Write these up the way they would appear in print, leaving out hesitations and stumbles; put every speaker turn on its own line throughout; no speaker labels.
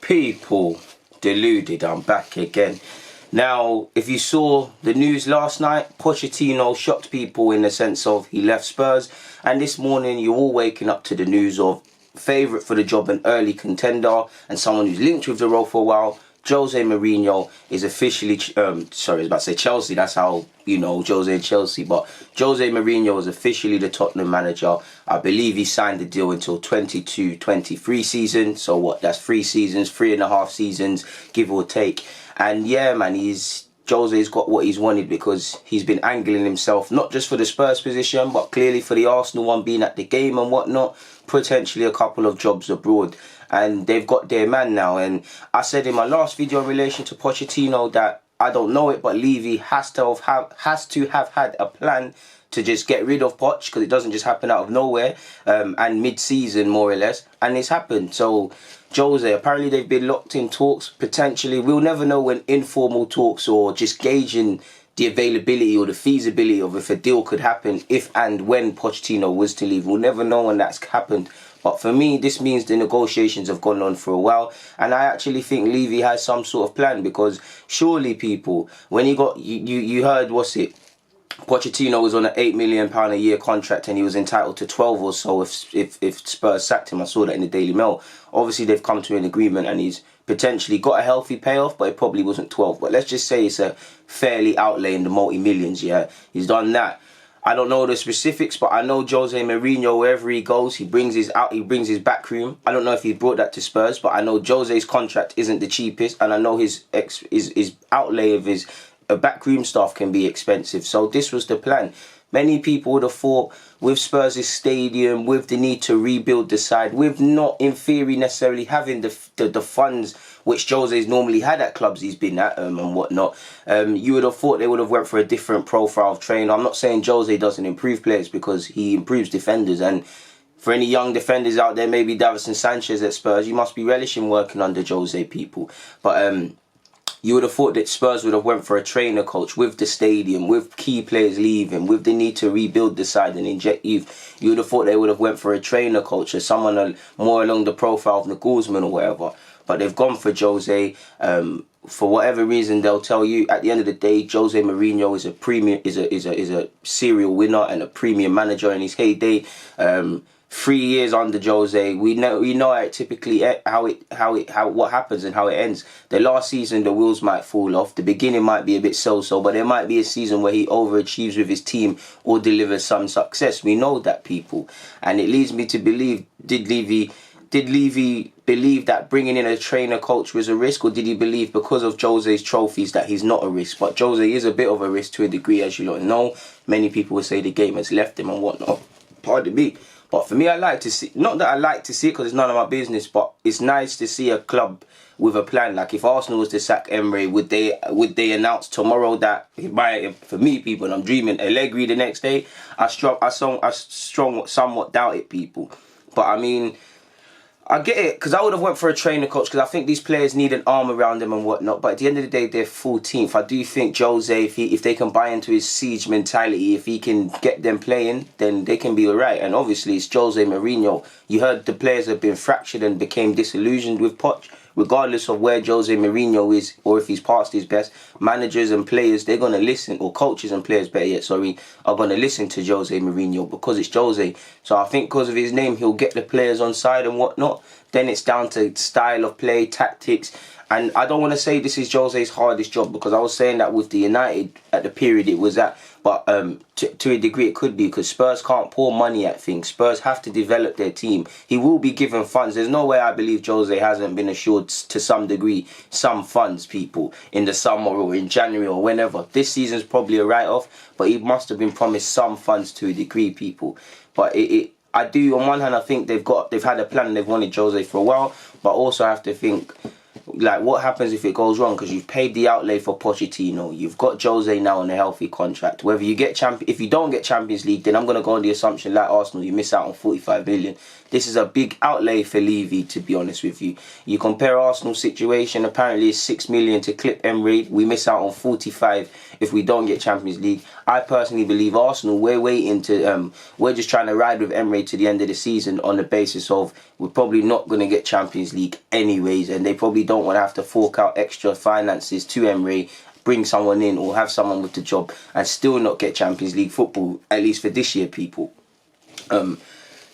People, deluded, I'm back again. Now, if you saw the news last night, Pochettino shocked people in the sense of he left Spurs, and this morning you're all waking up to the news of favourite for the job, an early contender, and someone who's linked with the role for a while. Jose Mourinho is officially, I was about to say Chelsea, that's how, you know, Jose and Chelsea, but Jose Mourinho is officially the Tottenham manager. I believe he signed the deal until 22-23 season, so what, that's 3 seasons, 3.5 seasons, give or take. And yeah, man, Jose's got what he's wanted because he's been angling himself, not just for the Spurs position, but clearly for the Arsenal one, being at the game and whatnot, potentially a couple of jobs abroad. And they've got their man now. And I said in my last video in relation to Pochettino that I don't know it, but Levy has to have had a plan to just get rid of Poch, because it doesn't just happen out of nowhere, and mid-season more or less, and it's happened. So Jose, apparently they've been locked in talks, potentially. We'll never know when informal talks or just gauging the availability or the feasibility of if a deal could happen if and when Pochettino was to leave. We'll never know when that's happened. But for me, this means the negotiations have gone on for a while. And I actually think Levy has some sort of plan, because surely people, when you heard, what's it? Pochettino was on an £8 million a year contract and he was entitled to 12 or so if Spurs sacked him. I saw that in the Daily Mail. Obviously, they've come to an agreement and he's potentially got a healthy payoff, but it probably wasn't 12. But let's just say it's a fairly outlay in the multi-millions, yeah? He's done that. I don't know the specifics, but I know Jose Mourinho, wherever he goes, he brings his back room. I don't know if he brought that to Spurs, but I know Jose's contract isn't the cheapest, and I know his outlay of his backroom staff can be expensive. So this was the plan. Many people would have thought with Spurs' stadium, with the need to rebuild the side, with not in theory necessarily having the funds which Jose's normally had at clubs he's been at and whatnot, you would have thought they would have went for a different profile of trainer. I'm not saying Jose doesn't improve players, because he improves defenders, and for any young defenders out there, maybe Davinson Sanchez at Spurs, you must be relishing working under Jose, people. But you would have thought that Spurs would have went for a trainer coach with the stadium, with key players leaving, with the need to rebuild the side and inject youth. You would have thought they would have went for a trainer coach or someone more along the profile of Nagelsmann or whatever. But they've gone for Jose. For whatever reason, they'll tell you at the end of the day, Jose Mourinho is a premium, is a serial winner and a premium manager in his heyday. 3 years under Jose, we know how it typically what happens and how it ends. The last season, the wheels might fall off. The beginning might be a bit so-so, but there might be a season where he overachieves with his team or delivers some success. We know that, people, and it leads me to believe: Did Levy believe that bringing in a trainer coach was a risk, or did he believe because of Jose's trophies that he's not a risk? But Jose is a bit of a risk to a degree, as you lot know. Many people would say the game has left him and whatnot. Pardon me. But for me, I like to see, not that I like to see it because it's none of my business, but it's nice to see a club with a plan. Like if Arsenal was to sack Emery, would they announce tomorrow that, for me, people, and I'm dreaming Allegri the next day? I somewhat doubt it, people. But I mean, I get it, because I would have went for a trainer coach, because I think these players need an arm around them and whatnot. But at the end of the day, they're 14th. I do think Jose, if they can buy into his siege mentality, if he can get them playing, then they can be alright. And obviously, it's Jose Mourinho. You heard the players have been fractured and became disillusioned with Poch. Regardless of where Jose Mourinho is, or if he's past his best, managers and players, they're going to listen, or coaches and players, better yet, sorry, are going to listen to Jose Mourinho because it's Jose. So I think because of his name, he'll get the players on side and whatnot. Then it's down to style of play, tactics. And I don't want to say this is Jose's hardest job, because I was saying that with the United at the period it was at. But to a degree it could be, because Spurs can't pour money at things. Spurs have to develop their team. He will be given funds. There's no way I believe Jose hasn't been assured to some degree some funds, people, in the summer or in January or whenever. This season's probably a write-off, but he must have been promised some funds to a degree, people. But I do, on one hand, I think they've had a plan and they've wanted Jose for a while, but also I have to think, like, what happens if it goes wrong? Because you've paid the outlay for Pochettino, you've got Jose now on a healthy contract. Whether you get if you don't get Champions League, then I'm going to go on the assumption, like Arsenal, you miss out on 45 million. this is a big outlay for Levy, to be honest with you. You compare Arsenal's situation, apparently it's 6 million to clip Emery. We miss out on 45 if we don't get Champions League. I personally believe Arsenal, we're waiting to, we're just trying to ride with Emery to the end of the season on the basis of we're probably not going to get Champions League anyways, and they probably don't want to have to fork out extra finances to Emery, bring someone in or have someone with the job and still not get Champions League football, at least for this year, people.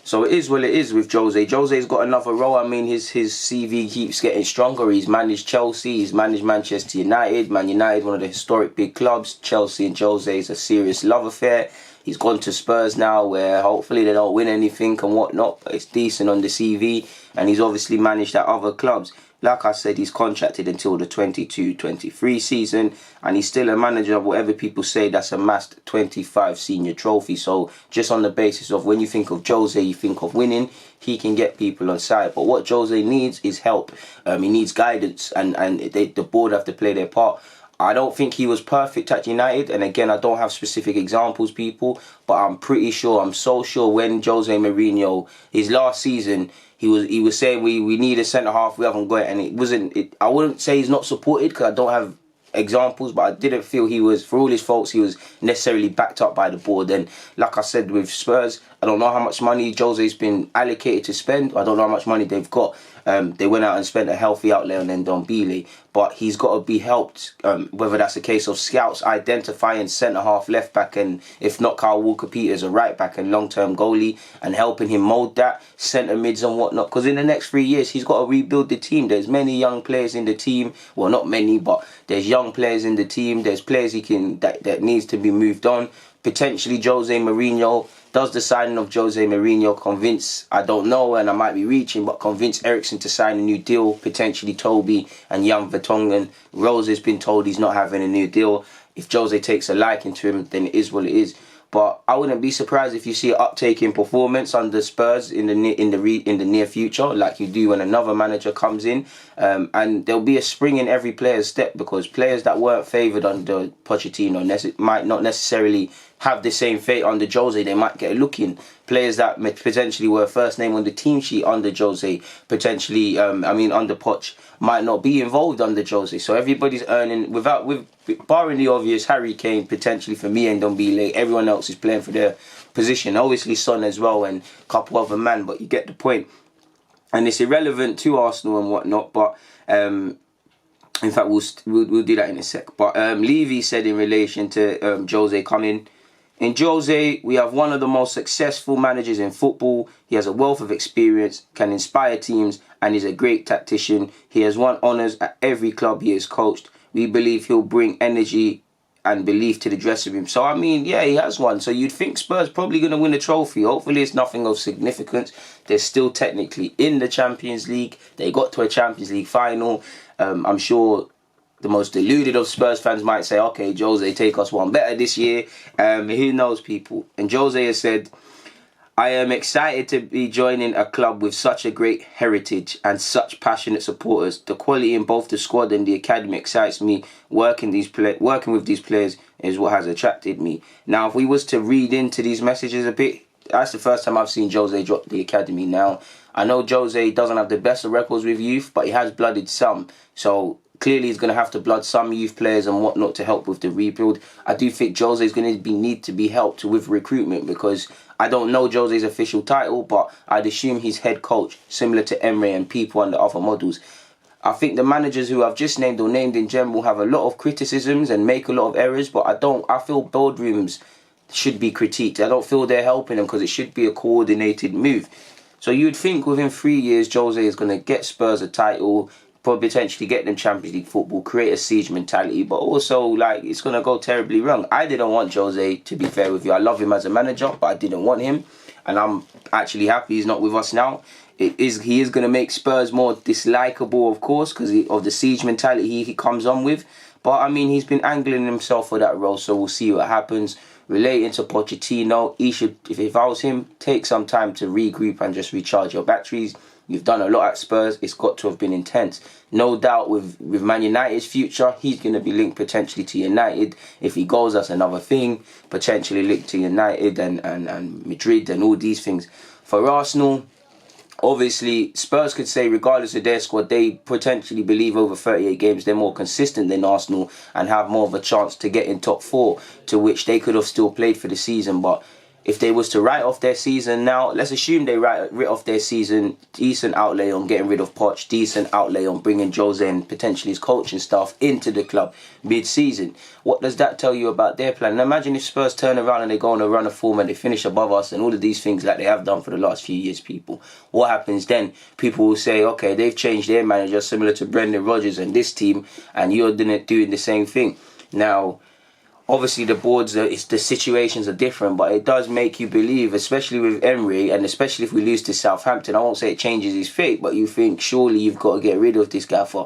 So it is what it is with Jose. Jose's got another role. I mean, his CV keeps getting stronger. He's managed Chelsea, he's managed Manchester United. Man United, one of the historic big clubs. Chelsea and Jose is a serious love affair. He's gone to Spurs now, where hopefully they don't win anything and whatnot, but it's decent on the CV. And he's obviously managed at other clubs. Like I said, he's contracted until the 22-23 season, and he's still a manager of whatever people say that's amassed 25 senior trophies. So just on the basis of when you think of Jose, you think of winning, he can get people on side. But what Jose needs is help. He needs guidance, and the board have to play their part. I don't think he was perfect at United, and again, I don't have specific examples, people, but I'm pretty sure, I'm so sure when Jose Mourinho, his last season, he was saying we need a centre-half, we haven't got it, and it wasn't, I wouldn't say he's not supported, because I don't have examples, but I didn't feel he was, for all his faults, he was necessarily backed up by the board. And like I said, with Spurs, I don't know how much money Jose's been allocated to spend. I don't know how much money they've got. They went out and spent a healthy outlay on Ndombele, but he's got to be helped, whether that's a case of scouts identifying centre-half, left-back, and if not, Kyle Walker-Peters, a right-back and long-term goalie, and helping him mould that, centre-mids and whatnot, because in the next 3 years, he's got to rebuild the team. There's many young players in the team, well, not many, but there's young players in the team, there's players that needs to be moved on. Potentially Jose Mourinho, does the signing of Jose Mourinho convince, I don't know, and I might be reaching, but convince Eriksen to sign a new deal, potentially Toby and Jan Vertonghen. Rose has been told he's not having a new deal. If Jose takes a liking to him, then it is what it is. But I wouldn't be surprised if you see an uptake in performance under Spurs in the near future, like you do when another manager comes in. And there'll be a spring in every player's step, because players that weren't favoured under Pochettino might not necessarily have the same fate under Jose. They might get a look in. Players that potentially were first name on the team sheet under Jose, potentially, under Poch, might not be involved under Jose. So everybody's earning, barring the obvious, Harry Kane, potentially for me and Ndombele, everyone else is playing for their position. Obviously Son as well and a couple other men, but you get the point. And it's irrelevant to Arsenal and whatnot, but in fact we'll do that in a sec. But Levy said in relation to Jose coming, in Jose, we have one of the most successful managers in football. He has a wealth of experience, can inspire teams, and is a great tactician. He has won honours at every club he has coached. We believe he'll bring energy and belief to the dressing room. So, I mean, yeah, he has one. So you'd think Spurs probably going to win a trophy. Hopefully it's nothing of significance. They're still technically in the Champions League. They got to a Champions League final. I'm sure the most deluded of Spurs fans might say, okay, Jose, take us one better this year. Who knows, people? And Jose has said, I am excited to be joining a club with such a great heritage and such passionate supporters. The quality in both the squad and the academy excites me. Working with these players is what has attracted me. Now, if we was to read into these messages a bit, that's the first time I've seen Jose drop the academy. Now, I know Jose doesn't have the best of records with youth, but he has blooded some. So clearly he's going to have to blood some youth players and whatnot to help with the rebuild. I do think Jose is going to need to be helped with recruitment, because I don't know Jose's official title, but I'd assume he's head coach, similar to Emery and people under other models. I think the managers who I've just named or named in general have a lot of criticisms and make a lot of errors, but I feel boardrooms should be critiqued. I don't feel they're helping them, because it should be a coordinated move. So you'd think within 3 years Jose is going to get Spurs a title, probably potentially get them Champions League football, create a siege mentality, but also like it's going to go terribly wrong. I didn't want Jose, to be fair with you. I love him as a manager, but I didn't want him, and I'm actually happy he's not with us now. He is going to make Spurs more dislikable, of course, because of the siege mentality he comes on with. But I mean, he's been angling himself for that role, so we'll see what happens. Relating to Pochettino, he should, if I was him, take some time to regroup and just recharge your batteries. You've done a lot at Spurs. It's got to have been intense. No doubt with Man United's future, he's going to be linked potentially to United. If he goes, that's another thing. Potentially linked to United and Madrid and all these things. For Arsenal, Obviously, Spurs could say, regardless of their squad, they potentially believe over 38 games they're more consistent than Arsenal and have more of a chance to get in top four, to which they could have still played for the season. But if they was to write off their season now, let's assume they write off their season, decent outlay on getting rid of Poch, decent outlay on bringing Jose and potentially his coaching staff into the club mid-season. What does that tell you about their plan? And imagine if Spurs turn around and they go on a run of form and they finish above us and all of these things like they have done for the last few years, people. What happens then? People will say, okay, they've changed their manager similar to Brendan Rodgers and this team, and you're doing the same thing. Now, obviously, the boards, the situations are different, but it does make you believe, especially with Emery, and especially if we lose to Southampton. I won't say it changes his fate, but you think surely you've got to get rid of this gaffer.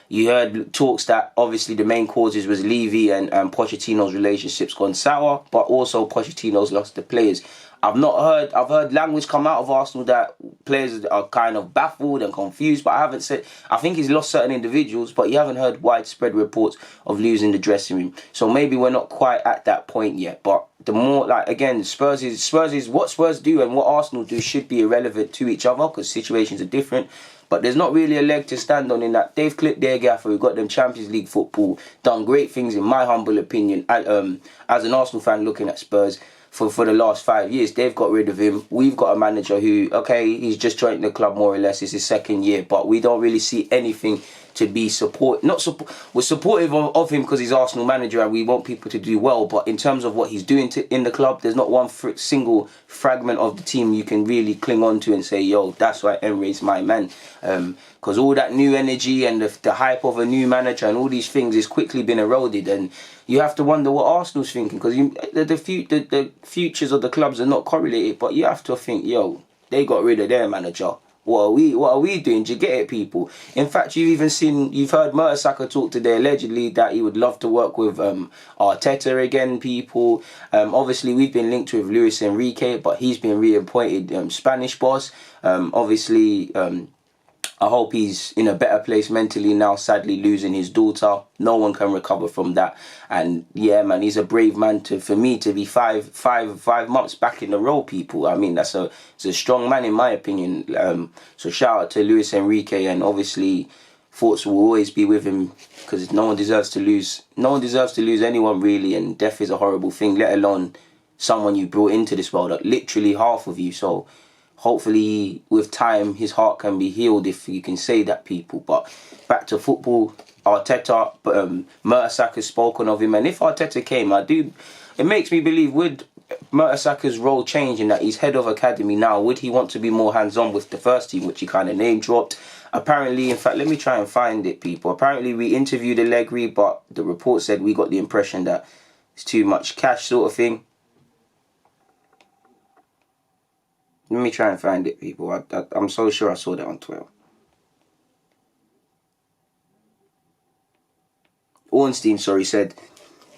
You heard talks that obviously the main causes was Levy and Pochettino's relationships gone sour, but also Pochettino's lost the players. I've heard language come out of Arsenal that players are kind of baffled and confused, but I think he's lost certain individuals, but you haven't heard widespread reports of losing the dressing room. So maybe we're not quite at that point yet, but the more, like, again, Spurs is what Spurs do and what Arsenal do should be irrelevant to each other because situations are different. But there's not really a leg to stand on in that they've clipped their gaffer, who got them Champions League football, done great things in my humble opinion, as an Arsenal fan looking at Spurs. For the last 5 years, they've got rid of him. We've got a manager who, okay, he's just joined the club more or less. It's his second year, but we don't really see anything to be we're supportive of him because he's Arsenal manager and we want people to do well. But in terms of what he's doing in the club, there's not one single fragment of the team you can really cling on to and say, yo, that's why Emery's my man. Because all that new energy and the hype of a new manager and all these things is quickly been eroded, and you have to wonder what Arsenal's thinking, because the futures of the clubs are not correlated, but you have to think, yo, they got rid of their manager. What are we doing? Do you get it, people? In fact, you've heard Mertesacker talk today, allegedly, that he would love to work with Arteta again, people. Obviously, we've been linked with Luis Enrique, but he's been reappointed Spanish boss. Obviously, I hope he's in a better place mentally now, sadly losing his daughter. No one can recover from that. And yeah, man, he's a brave man for me to be five months back in the role, people. I mean, it's a strong man in my opinion. So shout out to Luis Enrique, and obviously thoughts will always be with him because no one deserves to lose anyone really, and death is a horrible thing, let alone someone you brought into this world, literally half of you. So hopefully, with time, his heart can be healed, if you can say that, people. But back to football, Arteta, Mertesacker's spoken of him. And if Arteta came, it makes me believe, would Mertesacker's role change in that he's head of academy now? Would he want to be more hands-on with the first team, which he kind of name-dropped? Apparently, in fact, let me try and find it, people. Apparently, we interviewed Allegri, but the report said we got the impression that it's too much cash sort of thing. Let me try and find it, people. I'm so sure I saw that on Twitter. Ornstein, said,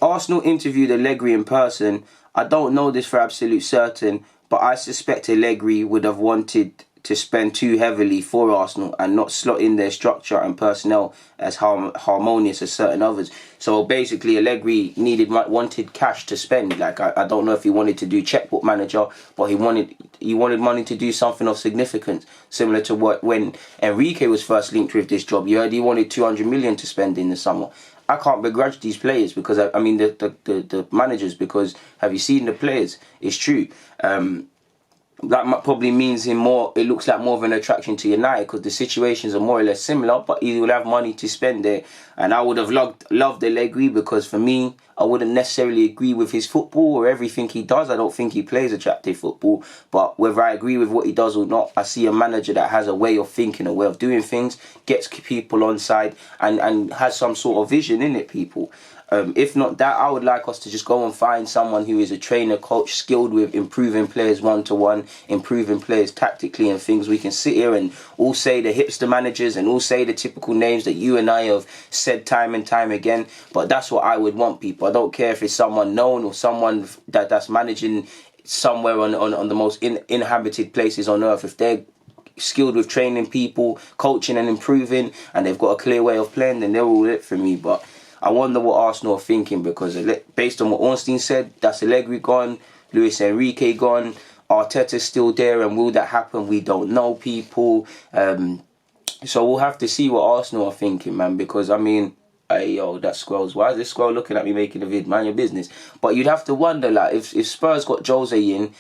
Arsenal interviewed Allegri in person. I don't know this for absolute certain, but I suspect Allegri would have wanted to spend too heavily for Arsenal and not slot in their structure and personnel as harmonious as certain others. So basically, Allegri wanted cash to spend. Like, I don't know if he wanted to do checkbook manager, but he wanted money to do something of significance, similar to when Enrique was first linked with this job. You heard he wanted 200 million to spend in the summer. I can't begrudge these players because the managers, because have you seen the players? It's true. That probably means him more. It looks like more of an attraction to United because the situations are more or less similar, but he will have money to spend there. And I would have loved Allegri because for me, I wouldn't necessarily agree with his football or everything he does. I don't think he plays attractive football. But whether I agree with what he does or not, I see a manager that has a way of thinking, a way of doing things, gets people on side and has some sort of vision in it, people. If not that, I would like us to just go and find someone who is a trainer, coach, skilled with improving players one-to-one, improving players tactically and things. We can sit here and all say the hipster managers and all say the typical names that you and I have said time and time again. But that's what I would want, people. I don't care if it's someone known or someone that's managing somewhere on the most inhabited places on earth. If they're skilled with training people, coaching and improving, and they've got a clear way of playing, then they're all it for me. But I wonder what Arsenal are thinking, because based on what Ornstein said, that's Allegri gone, Luis Enrique gone, Arteta's still there, and will that happen? We don't know, people. So we'll have to see what Arsenal are thinking, man, because, I mean, hey, yo, that Squirrel's, why is this Squirrel looking at me making a vid? Mind your business. But you'd have to wonder, like, if Spurs got Jose in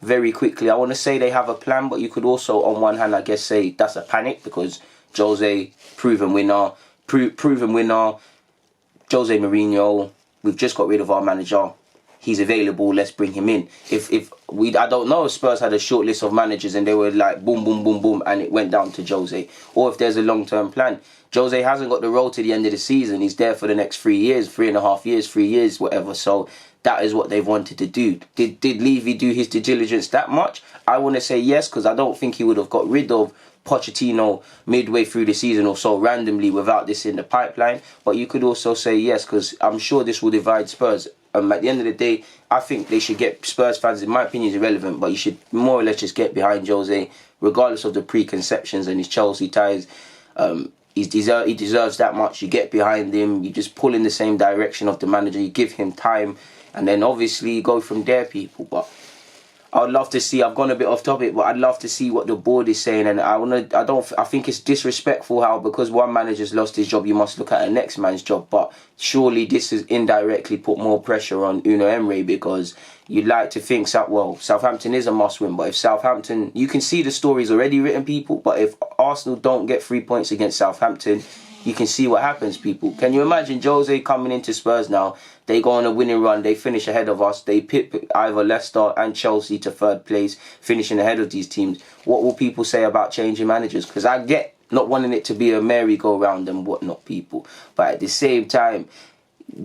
very quickly, I want to say they have a plan, but you could also, on one hand, I guess, say that's a panic, because Jose, proven winner, Jose Mourinho, we've just got rid of our manager. He's available, let's bring him in. I don't know if Spurs had a short list of managers and they were like boom, boom, boom, boom, and it went down to Jose. Or if there's a long-term plan. Jose hasn't got the role to the end of the season. He's there for the next 3 years, 3.5 years, 3 years, whatever. So that is what they've wanted to do. Did Levy do his due diligence that much? I want to say yes, because I don't think he would have got rid of Pochettino midway through the season or so randomly without this in the pipeline. But you could also say yes, because I'm sure this will divide Spurs. At the end of the day, I think they should get Spurs fans, in my opinion, is irrelevant, but you should more or less just get behind Jose, regardless of the preconceptions and his Chelsea ties. He deserves that much. You get behind him, you just pull in the same direction of the manager, you give him time, and then obviously you go from there, people. But I'd love to see, I've gone a bit off topic, but I'd love to see what the board is saying. And I think it's disrespectful how, because one manager's lost his job, you must look at the next man's job. But surely this has indirectly put more pressure on Unai Emery, because you'd like to think, Southampton is a must-win. But if Southampton, you can see the stories already written, people. But if Arsenal don't get 3 points against Southampton, you can see what happens, people. Can you imagine Jose coming into Spurs now? They go on a winning run. They finish ahead of us. They pit either Leicester and Chelsea to third place, finishing ahead of these teams. What will people say about changing managers? Because I get not wanting it to be a merry-go-round and whatnot, people. But at the same time,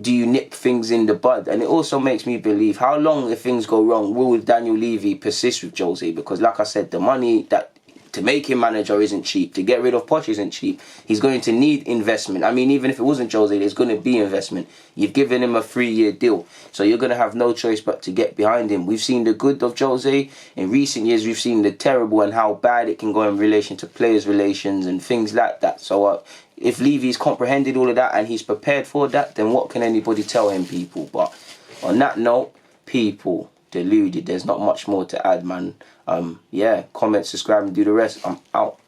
do you nip things in the bud? And it also makes me believe, how long, if things go wrong, will Daniel Levy persist with Jose? Because like I said, the money that to make him manager isn't cheap. To get rid of Poch isn't cheap. He's going to need investment. I mean, even if it wasn't Jose, there's going to be investment. You've given him a 3-year deal. So you're going to have no choice but to get behind him. We've seen the good of Jose. In recent years, we've seen the terrible and how bad it can go in relation to players' relations and things like that. So if Levy's comprehended all of that and he's prepared for that, then what can anybody tell him, people? But on that note, people, deluded. There's not much more to add, man. Yeah, comment, subscribe, and do the rest. I'm out.